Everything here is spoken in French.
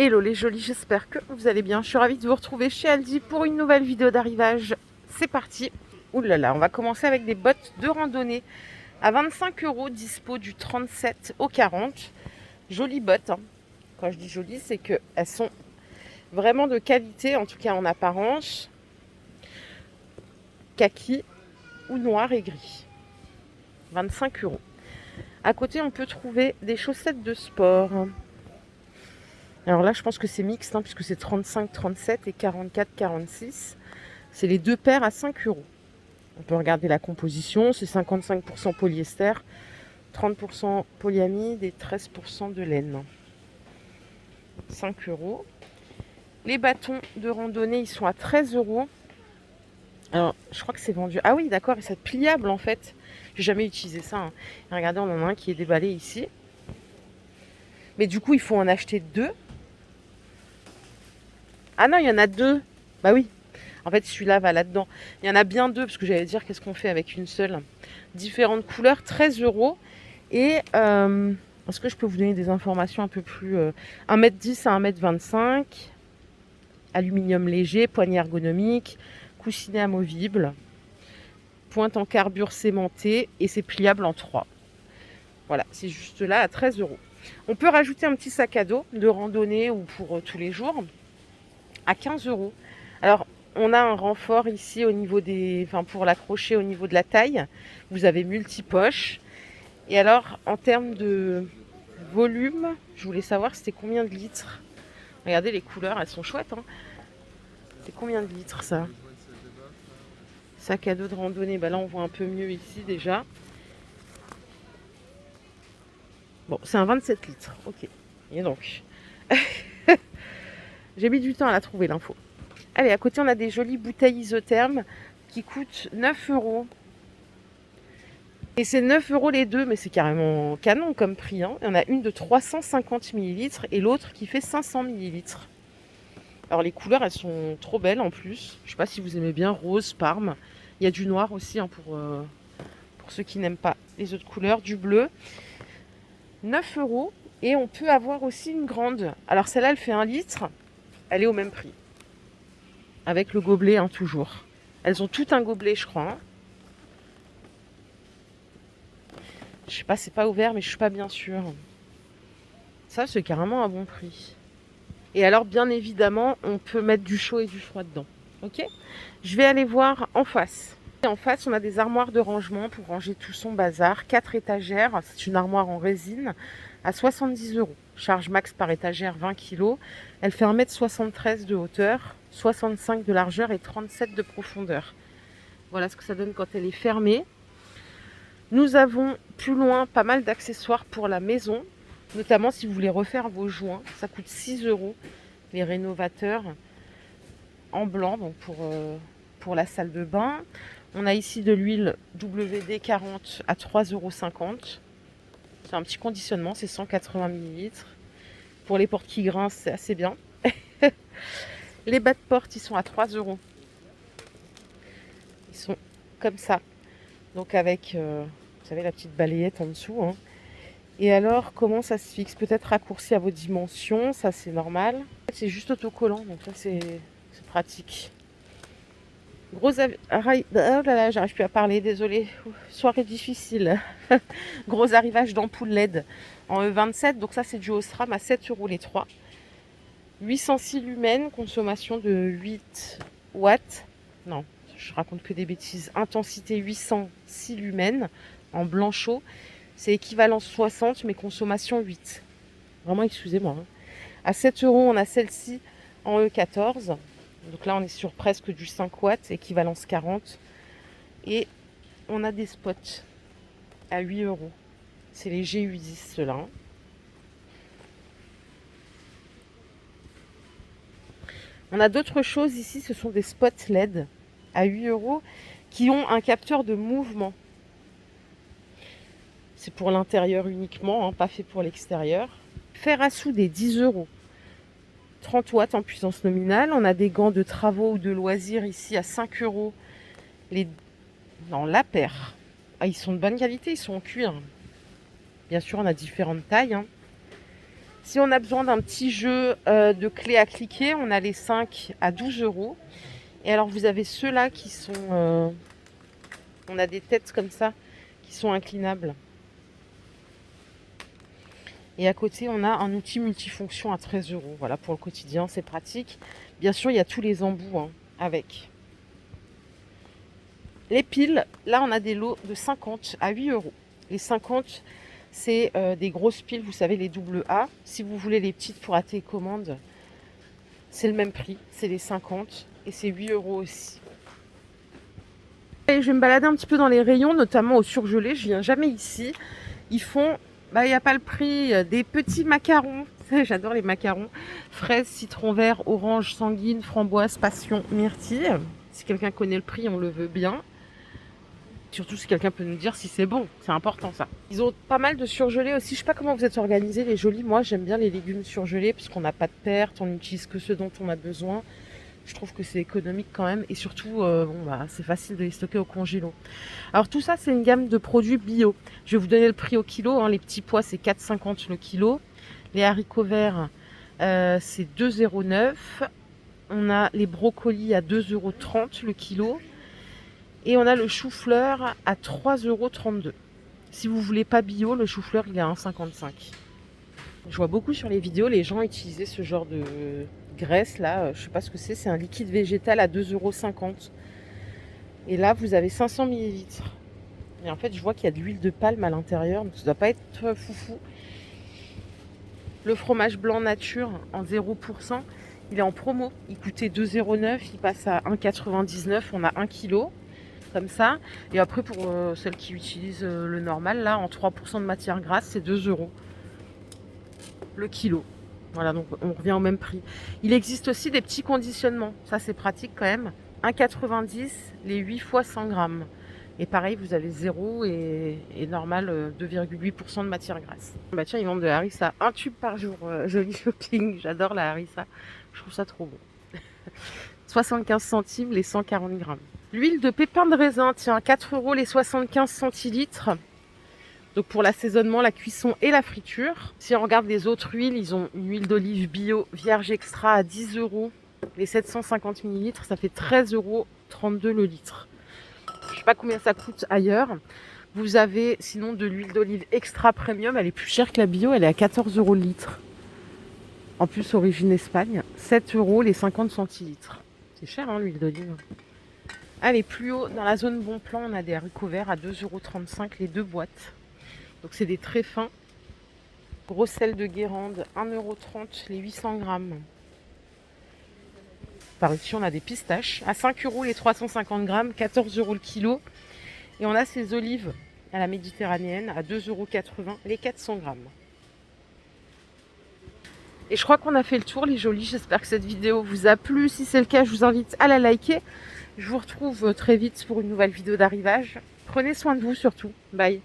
Hello les jolis, j'espère que vous allez bien. Je suis ravie de vous retrouver chez Aldi pour une nouvelle vidéo d'arrivage. C'est parti. Ouh là là, on va commencer avec des bottes de randonnée à 25 €, dispo du 37 au 40. Jolies bottes, hein. Quand je dis jolies, c'est qu'elles sont vraiment de qualité, en tout cas en apparence. Kaki ou noir et gris. 25 €. À côté, on peut trouver des chaussettes de sport. Alors là, je pense que c'est mixte, hein, puisque c'est 35, 37 et 44, 46. C'est les deux paires à 5 €. On peut regarder la composition. C'est 55% polyester, 30% polyamide et 13% de laine. 5 €. Les bâtons de randonnée, ils sont à 13 €. Alors, je crois que c'est vendu. Ah oui, d'accord, et c'est pliable en fait. J'ai jamais utilisé ça, hein. Et regardez, on en a un qui est déballé ici. Mais du coup, il faut en acheter deux. Ah non, il y en a deux. Bah oui. En fait, celui-là va là-dedans. Il y en a bien deux, parce que j'allais dire, qu'est-ce qu'on fait avec une seule? Différentes couleurs, 13 €. Et est-ce que je peux vous donner des informations un peu plus... 1,10 m à 1,25 m. Aluminium léger, poignée ergonomique, coussinet amovible, pointe en carbure cémentée et c'est pliable en 3. Voilà, c'est juste là à 13 €. On peut rajouter un petit sac à dos de randonnée ou pour tous les jours à 15 €. Alors, on a un renfort ici au niveau des... Enfin, pour l'accrocher au niveau de la taille. Vous avez multi-poches. Et alors, en termes de volume, je voulais savoir c'était combien de litres. Regardez les couleurs, elles sont chouettes, hein. C'est combien de litres ça? Sac à dos de randonnée, bah là on voit un peu mieux ici déjà. Bon, c'est un 27 litres, ok. Et donc, j'ai mis du temps à la trouver l'info. Allez, à côté on a des jolies bouteilles isothermes qui coûtent 9 €. Et c'est 9 € les deux, mais c'est carrément canon comme prix, hein. Il y en a une de 350 ml et l'autre qui fait 500 ml. Alors les couleurs, elles sont trop belles en plus. Je ne sais pas si vous aimez bien rose, parme. Il y a du noir aussi, hein, pour ceux qui n'aiment pas les autres couleurs, du bleu. 9 € et on peut avoir aussi une grande. Alors celle-là, elle fait 1 litre. Elle est au même prix. Avec le gobelet, hein, toujours. Elles ont tout un gobelet, je crois, hein. Je sais pas, c'est pas ouvert, mais je suis pas bien sûre. Ça, c'est carrément un bon prix. Et alors, bien évidemment, on peut mettre du chaud et du froid dedans. Ok? Je vais aller voir en face. Et en face, on a des armoires de rangement pour ranger tout son bazar. 4 étagères. C'est une armoire en résine à 70 €. Charge max par étagère 20 kg. Elle fait 1,73 m de hauteur, 65 de largeur et 37 de profondeur. Voilà ce que ça donne quand elle est fermée. Nous avons plus loin pas mal d'accessoires pour la maison, notamment si vous voulez refaire vos joints. Ça coûte 6 € les rénovateurs en blanc, donc pour la salle de bain. On a ici de l'huile WD-40 à 3,50 €. C'est un petit conditionnement, c'est 180 ml. Pour les portes qui grincent, c'est assez bien. Les bas de porte, ils sont à 3 €. Ils sont comme ça. Donc avec, vous savez, la petite balayette en dessous, hein. Et alors, comment ça se fixe? Peut-être raccourci à vos dimensions, ça c'est normal. C'est juste autocollant, donc ça c'est pratique. Gros oh là là, j'arrive plus à parler, désolée. Soirée difficile. Gros arrivage d'ampoules LED en E27, donc ça c'est du Osram à 7 € les 3. 806 lumens, consommation de 8 watts. Non, je raconte que des bêtises. Intensité 806 lumens en blanc chaud. C'est équivalent 60, mais consommation 8. Vraiment, excusez-moi, hein. À 7 €, on a celle-ci en E14. Donc là, on est sur presque du 5 watts, équivalence 40. Et on a des spots à 8 €. C'est les G810, ceux-là, hein. On a d'autres choses ici, ce sont des spots LED à 8 € qui ont un capteur de mouvement. C'est pour l'intérieur uniquement, hein, pas fait pour l'extérieur. Fer à souder, 10 €. 30 watts en puissance nominale. On a des gants de travaux ou de loisirs ici à 5 €. Non, la paire. Ah, ils sont de bonne qualité, ils sont en cuir. Bien sûr, on a différentes tailles, hein. Si on a besoin d'un petit jeu de clés à cliquer, on a les 5 à 12 euros. Et alors vous avez ceux-là qui sont... on a des têtes comme ça qui sont inclinables. Et à côté, on a un outil multifonction à 13 euros. Voilà, pour le quotidien, c'est pratique. Bien sûr, il y a tous les embouts hein, avec. Les piles, là, on a des lots de 50 à 8 euros. Les 50, c'est des grosses piles, vous savez, les double A. Si vous voulez les petites pour la télécommande, c'est le même prix. C'est les 50 et c'est 8 euros aussi. Et je vais me balader un petit peu dans les rayons, notamment au surgelé. Je viens jamais ici. Ils font... il n'y a pas le prix, des petits macarons, j'adore les macarons, fraises, citron vert, orange, sanguine, framboise, passion, myrtille. Si quelqu'un connaît le prix, on le veut bien. Surtout si quelqu'un peut nous dire si c'est bon, c'est important ça. Ils ont pas mal de surgelés aussi, je sais pas comment vous êtes organisés les jolis, moi j'aime bien les légumes surgelés parce qu'on n'a pas de perte, on n'utilise que ce dont on a besoin. Je trouve que c'est économique quand même et surtout c'est facile de les stocker au congélo. Alors tout ça c'est une gamme de produits bio. Je vais vous donner le prix au kilo. Hein. Les petits pois c'est 4,50 le kilo. Les haricots verts c'est 2,09 €. On a les brocolis à 2,30 € le kilo. Et on a le chou-fleur à 3,32 €. Si vous voulez pas bio, le chou-fleur il est à 1,55 €. Je vois beaucoup sur les vidéos les gens utiliser ce genre de graisse là, je sais pas ce que c'est un liquide végétal à 2,50 €. Et là vous avez 500 ml. Et en fait je vois qu'il y a de l'huile de palme à l'intérieur, donc ça doit pas être foufou. Le fromage blanc nature en 0%, il est en promo, il coûtait 2,09 €, il passe à 1,99 €, on a 1 kg comme ça. Et après pour celles qui utilisent le normal là en 3% de matière grasse, c'est 2 € le kilo. Voilà, donc on revient au même prix. Il existe aussi des petits conditionnements. Ça, c'est pratique quand même. 1,90 € les 8 fois 100 grammes. Et pareil, vous avez 0 et normal 2,8% de matière grasse. Bah tiens, ils vendent de la harissa. Un tube par jour. Joli shopping. J'adore la harissa. Je trouve ça trop bon. 75 centimes les 140 grammes. L'huile de pépins de raisin, tiens, 4 € les 75 centilitres. Donc pour l'assaisonnement, la cuisson et la friture. Si on regarde les autres huiles, ils ont une huile d'olive bio vierge extra à 10 € les 750 ml. Ça fait 13,32 € le litre. Je sais pas combien ça coûte ailleurs. Vous avez sinon de l'huile d'olive extra premium. Elle est plus chère que la bio. Elle est à 14 € le litre. En plus, origine Espagne. 7 € les 50 centilitres. C'est cher l'huile d'olive. Allez, plus haut, dans la zone Bon Plan, on a des haricots verts à 2,35 € les 2 boîtes. Donc c'est des très fins. Gros sel de Guérande, 1,30 € les 800 grammes. Par ici, on a des pistaches à 5 € les 350 grammes, 14 € le kilo. Et on a ces olives à la méditerranéenne à 2,80 € les 400 grammes. Et je crois qu'on a fait le tour, les jolis. J'espère que cette vidéo vous a plu. Si c'est le cas, je vous invite à la liker. Je vous retrouve très vite pour une nouvelle vidéo d'arrivage. Prenez soin de vous surtout. Bye.